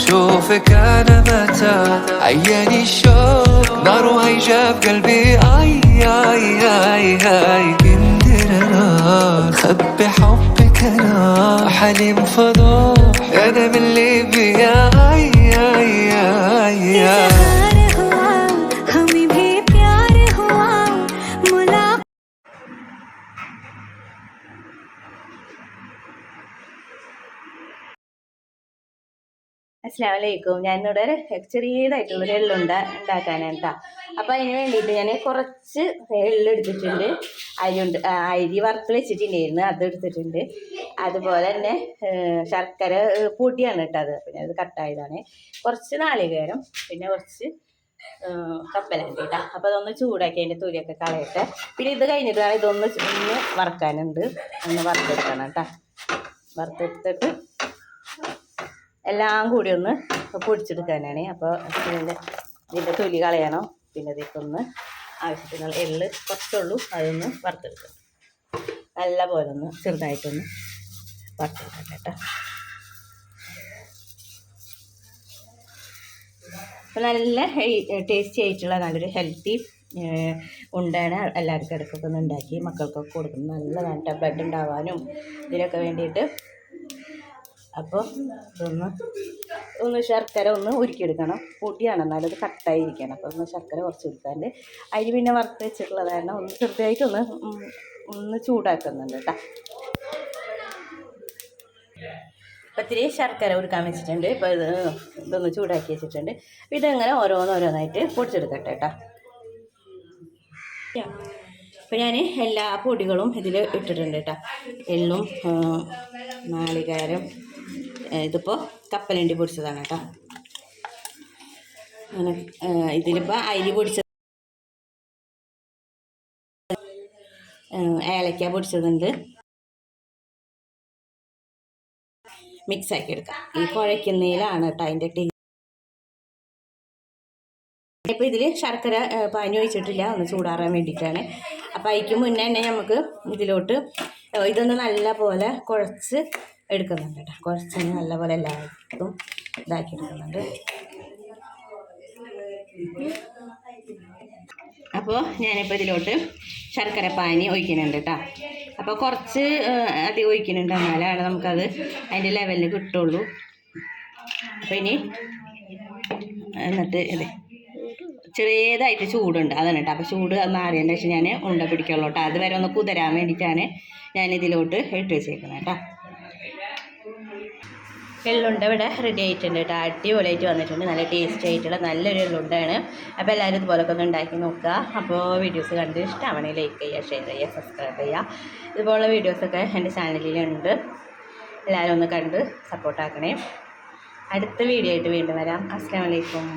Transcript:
أشوفك أنا متى عياني الشوق نار وهيجة في قلبي آي آي آي آي كندرنا خبي حبك أنا حليم فضوح أنا من ليبيا آي آي آي آي അസ്സലാമലൈക്കും. ഞാനിവിടെ ചെറിയതായിട്ടുള്ളൊരു എള്ളുണ്ട ഉണ്ടാക്കാനാണ് കേട്ടോ. അപ്പോൾ അതിന് വേണ്ടിയിട്ട് ഞാൻ കുറച്ച് എള്ളെടുത്തിട്ടുണ്ട്. അരി വറുത്ത് വെച്ചിട്ടുണ്ടായിരുന്നു, അത് എടുത്തിട്ടുണ്ട്. അതുപോലെ തന്നെ ശർക്കര പൊടിയാണ് കേട്ടോ, അത് പിന്നെ അത് കട്ടായതാണ്. കുറച്ച് നാളികേരം, പിന്നെ കുറച്ച് കപ്പലണ്ടി കേട്ടോ. അപ്പോൾ അതൊന്ന് ചൂടാക്കി അതിൻ്റെ തൊലിയൊക്കെ കളയട്ടെ. പിന്നെ ഇത് കഴിഞ്ഞിട്ട് ഇതൊന്ന് വറുക്കാനുണ്ട്, ഒന്ന് വറുത്തെടുക്കണം കേട്ടോ. വറുത്തെടുത്തിട്ട് എല്ലാം കൂടി ഒന്ന് പൊടിച്ചെടുക്കാനാണ്. അപ്പോൾ ഇതിൻ്റെ തൊലി കളയണം. പിന്നെ ഇതിക്കൊന്ന് ആവശ്യത്തിനുള്ള എള്ള് കുറച്ചുള്ളൂ, അതൊന്ന് വറുത്തെടുക്കണം. നല്ല പോലെ ഒന്ന് ചെറുതായിട്ടൊന്ന് വറുത്തെടുക്കണം കേട്ടോ. അപ്പോൾ നല്ല ടേസ്റ്റി ആയിട്ടുള്ള നല്ലൊരു ഹെൽത്തി ഉണ്ടാണ്. എല്ലാവർക്കും ഇടയ്ക്കൊക്കെ ഒന്ന് ഉണ്ടാക്കി മക്കൾക്കൊക്കെ കൊടുക്കുന്നത് നല്ലതാണ് കേട്ടോ, ബ്ലഡ് ഉണ്ടാവാനും ഇതിനൊക്കെ വേണ്ടിയിട്ട്. അപ്പോൾ ഒന്ന് ശർക്കര ഒന്ന് ഉരുക്കിയെടുക്കണം. പൊടിയാണ്, എന്നാലും അത് കട്ടായിരിക്കണം. അപ്പോൾ ഒന്ന് ശർക്കര കുറച്ച് ഉരുക്കാണ്ട് അരി പിന്നെ വറുത്ത് വെച്ചിട്ടുള്ളത് കാരണം ഒന്ന് ചെറുതായിട്ടൊന്ന് ചൂടാക്കുന്നുണ്ട് കേട്ടോ. അപ്പോൾ ഇത്തിരി ശർക്കര ഉരുക്കാൻ വെച്ചിട്ടുണ്ട്. ഇപ്പോൾ ഇതൊന്ന് ചൂടാക്കി വെച്ചിട്ടുണ്ട്. അപ്പോൾ ഇതങ്ങനെ ഓരോന്നായിട്ട് പൊടിച്ചെടുക്കട്ടെ കേട്ടോ. അപ്പോൾ ഞാൻ എല്ലാ പൊടികളും ഇതിൽ ഇട്ടിട്ടുണ്ട് കേട്ടോ. എള്ളും നാളികേരം, ഇതിപ്പോൾ കപ്പലണ്ടി പൊടിച്ചതാണ് കേട്ടോ. അങ്ങനെ ഇതിലിപ്പോൾ അരി പൊടിച്ചത്, ഏലക്ക പൊടിച്ചതുണ്ട്. മിക്സാക്കി എടുക്കാം. ഈ കുഴയ്ക്കുന്നതിലാണ് കേട്ടോ അതിൻ്റെ ടേസ്റ്റ്. ഇപ്പോൾ ഇതിൽ ശർക്കര പാനി ഒഴിച്ചിട്ടില്ല, ഒന്ന് ചൂടാറാൻ വേണ്ടിയിട്ടാണ്. അപ്പോൾ അതിക്ക് മുന്നേ തന്നെ നമുക്ക് ഇതിലോട്ട് ഇതൊന്ന് നല്ല പോലെ കുഴച്ച് എടുക്കുന്നുണ്ട് കേട്ടോ. കുറച്ച് നല്ല പോലെ എല്ലാവർക്കും ഇതാക്കി എടുക്കുന്നുണ്ട്. അപ്പോൾ ഞാനിപ്പോൾ ഇതിലോട്ട് ശർക്കര പാനി ഒഴിക്കുന്നുണ്ട് കേട്ടോ. അപ്പോൾ കുറച്ച് അധികം ഒഴിക്കുന്നുണ്ട്, എന്നാലാണ് നമുക്കത് അതിൻ്റെ ലെവലിൽ കിട്ടുള്ളൂ. അപ്പോൾ ഇനി എന്നിട്ട് ഇതേ ചെറിയതായിട്ട് ചൂടുണ്ട്, അതാണ് കേട്ടോ. അപ്പോൾ ചൂട് മാറിയതിൻ്റെ ശേഷം ഞാൻ ഉണ്ട പിടിക്കുള്ളൂ കേട്ടോ. അതുവരെ ഒന്ന് കുതിരാൻ വേണ്ടിയിട്ടാണ് ഞാനിതിലോട്ട് ഇട്ട് വെച്ചേക്കുന്നത് കേട്ടോ. എള്ളുണ്ട ഇവിടെ റെഡി ആയിട്ടുണ്ട് കേട്ടോ. അടിപൊളിയായിട്ട് വന്നിട്ടുണ്ട്. നല്ല ടേസ്റ്റ് ആയിട്ടുള്ള നല്ലൊരു എള്ളുണ്ടാണ്. അപ്പോൾ എല്ലാവരും ഇതുപോലൊക്കെ ഒന്ന് ഉണ്ടാക്കി നോക്കുക. അപ്പോൾ വീഡിയോസ് കണ്ട് ഇഷ്ടമാണെങ്കിൽ ലൈക്ക് ചെയ്യുക, ഷെയർ ചെയ്യുക, സബ്സ്ക്രൈബ് ചെയ്യുക. ഇതുപോലുള്ള വീഡിയോസൊക്കെ എൻ്റെ ചാനലിലുണ്ട്. എല്ലാവരും ഒന്ന് കണ്ട് സപ്പോർട്ടാക്കണേ. അടുത്ത വീഡിയോ ആയിട്ട് വീണ്ടും വരാം. അസ്സലാമു അലൈക്കും.